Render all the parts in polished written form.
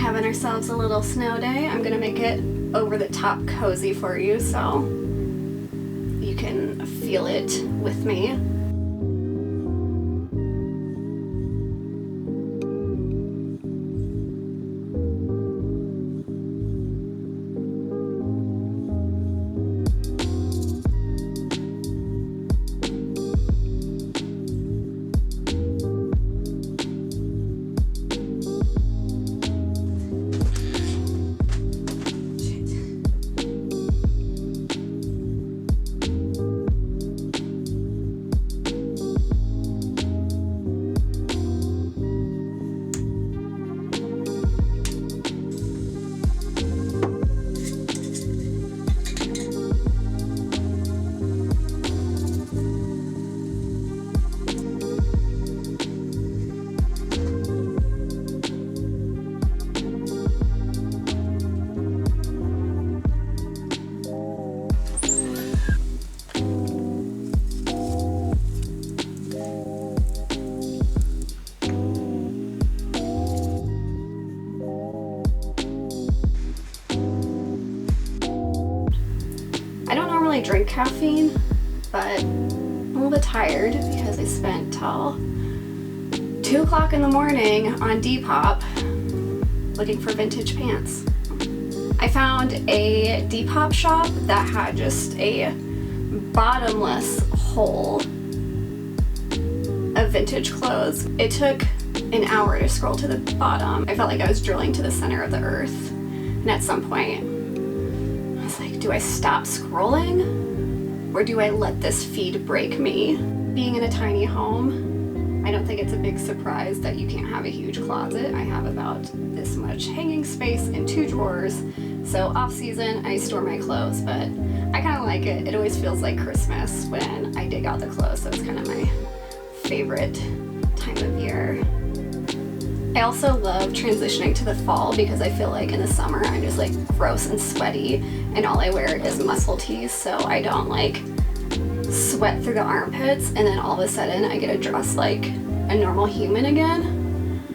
having ourselves a little snow day. I'm gonna make it over the top cozy for you so you can feel it with me. Drink caffeine, but I'm a little bit tired because I spent till 2 o'clock in the morning on Depop looking for vintage pants. I found a Depop shop that had just a bottomless hole of vintage clothes. It took an hour to scroll to the bottom. I felt like I was drilling to the center of the earth, and at some point I was like, do I stop scrolling or do I let this feed break me? Being in a tiny home, I don't think it's a big surprise that you can't have a huge closet. I have about this much hanging space and 2 drawers. So off season, I store my clothes, but I kind of like it. It always feels like Christmas when I dig out the clothes, so it's kind of my favorite time of year. I also love transitioning to the fall because I feel like in the summer I'm just like gross and sweaty and all I wear is muscle tees, so I don't like sweat through the armpits and then all of a sudden I get to dress like a normal human again.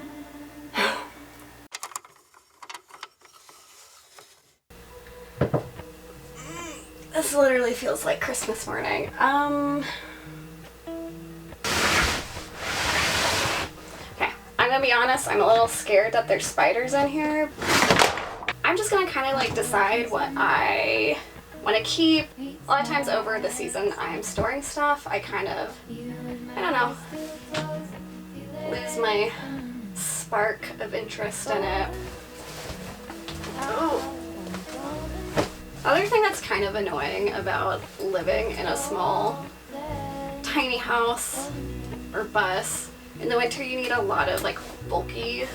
This literally feels like Christmas morning. I'm gonna be honest, I'm a little scared that there's spiders in here. I'm just gonna kind of like decide what I want to keep. A lot of times over the season I'm storing stuff, I kind of, I don't know, lose my spark of interest in it. Oh. Other thing that's kind of annoying about living in a small, tiny house or bus, in the winter you need a lot of like bulky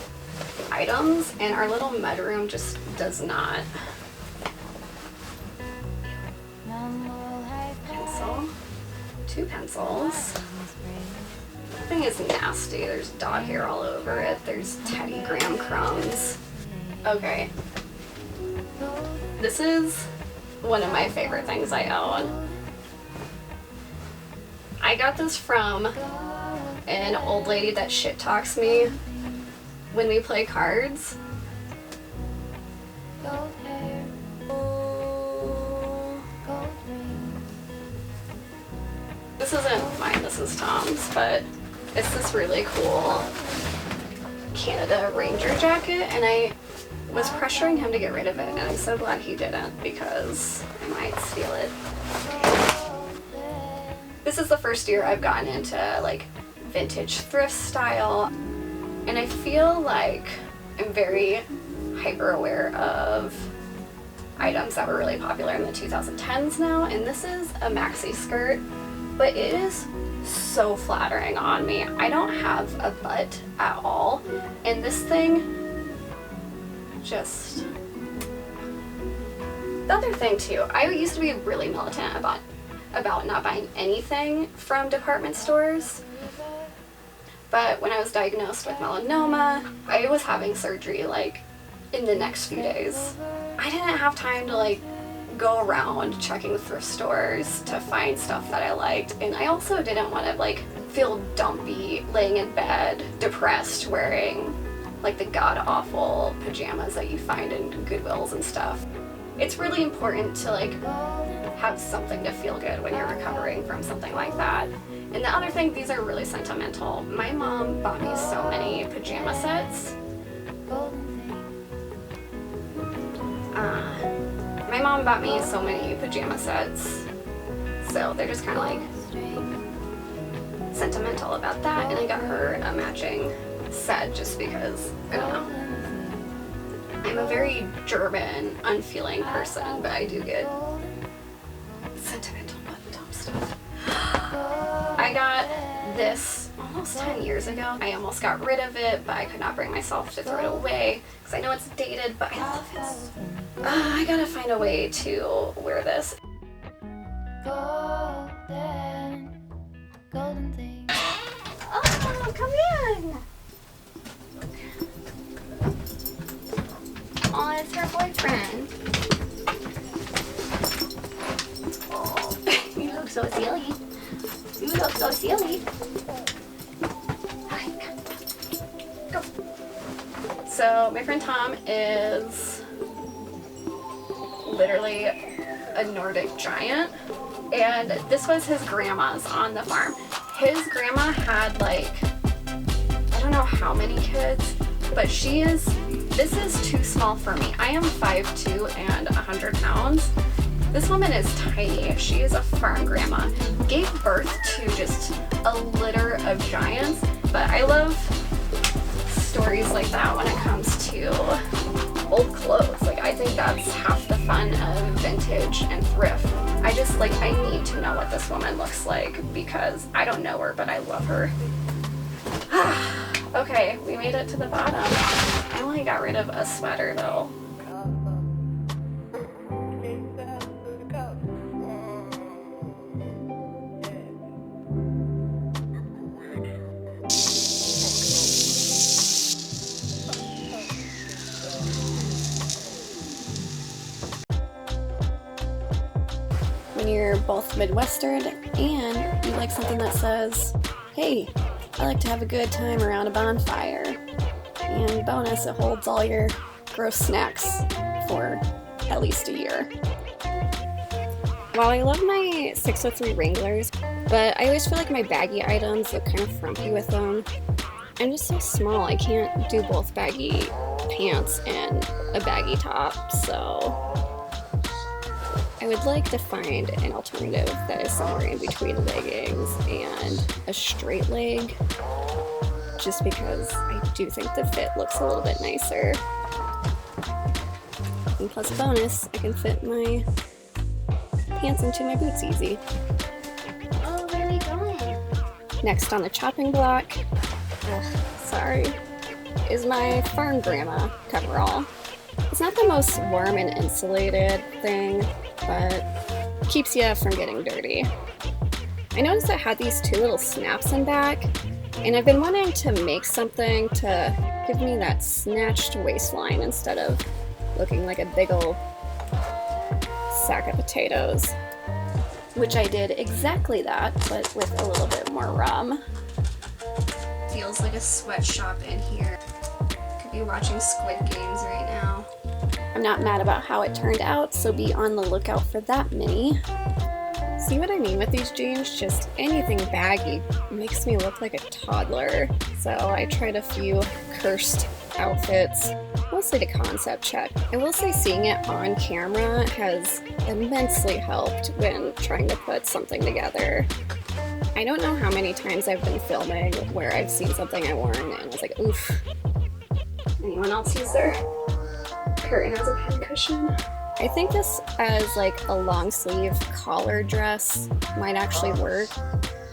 items and our little mudroom just does not. Pencil. 2 pencils. The thing is nasty. There's dog hair all over it. There's Teddy Graham crumbs. Okay. This is one of my favorite things I own. I got this from an old lady that shit talks me when we play cards. This isn't mine, this is Tom's, but it's this really cool Canada Ranger jacket, and I was pressuring him to get rid of it, and I'm so glad he didn't because I might steal it. This is the first year I've gotten into like vintage thrift style, and I feel like I'm very hyper aware of items that were really popular in the 2010s now, and this is a maxi skirt, but it is so flattering on me. I don't have a butt at all, and this thing just... The other thing too, I used to be really militant about not buying anything from department stores. But when I was diagnosed with melanoma, I was having surgery like in the next few days. I didn't have time to like go around checking thrift stores to find stuff that I liked, and I also didn't want to like feel dumpy laying in bed depressed wearing like the god-awful pajamas that you find in Goodwills and stuff. It's really important to like have something to feel good when you're recovering from something like that. And the other thing, these are really sentimental. My mom bought me so many pajama sets. My mom bought me so many pajama sets, so they're just kind of like sentimental about that. And I got her a matching set just because, I don't know. I'm a very German, unfeeling person, but I do get sentimental about dumb stuff. I got this almost 10 years ago. I almost got rid of it, but I could not bring myself to throw it away because I know it's dated, but I love it. I gotta find a way to wear this. Golden thing. Oh, come in! Oh, it's her boyfriend. Oh, you look so silly. You look so silly. Okay, go. So my friend Tom is literally a Nordic giant, and this was his grandma's on the farm. His grandma had like, I don't know how many kids, but this is too small for me. I am 5'2" and 100 pounds. This woman is tiny. She is a farm grandma. Gave birth to just a litter of giants, but I love stories like that when it comes to old clothes. Like, I think that's half the fun of vintage and thrift. I need to know what this woman looks like because I don't know her, but I love her. Okay, we made it to the bottom. I only got rid of a sweater though. When you're both Midwestern and you like something that says, hey, I like to have a good time around a bonfire. And bonus, it holds all your gross snacks for at least a year. While I love my 603 Wranglers, but I always feel like my baggy items look kind of frumpy with them. I'm just so small, I can't do both baggy pants and a baggy top, so I would like to find an alternative that is somewhere in between leggings and a straight leg, just because I do think the fit looks a little bit nicer. And plus bonus, I can fit my pants into my boots easy. Oh, where are we going? Next on the chopping block, is my farm grandma coverall. It's not the most warm and insulated thing, but keeps you from getting dirty. I noticed it had these two little snaps in back, and I've been wanting to make something to give me that snatched waistline instead of looking like a big ol' sack of potatoes. Which I did exactly that, but with a little bit more rum. Feels like a sweatshop in here. Could be watching Squid Games right now. I'm not mad about how it turned out, so be on the lookout for that mini. See what I mean with these jeans? Just anything baggy makes me look like a toddler. So I tried a few cursed outfits, mostly to concept check. I will say seeing it on camera has immensely helped when trying to put something together. I don't know how many times I've been filming where I've seen something I worn and I was like, oof. Anyone else use their curtain as a pin cushion? I think this as like a long sleeve collar dress might actually work.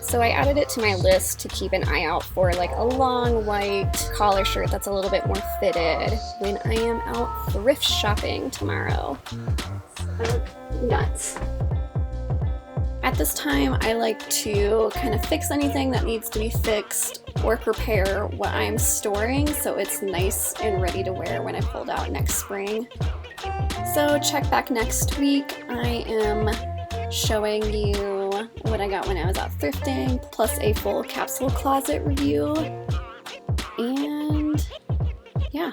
So I added it to my list to keep an eye out for like a long white collar shirt that's a little bit more fitted when I am out thrift shopping tomorrow. Nuts. At this time, I like to kind of fix anything that needs to be fixed or prepare what I'm storing so it's nice and ready to wear when I pull it out next spring. So check back next week. I am showing you what I got when I was out thrifting, plus a full capsule closet review. And Yeah.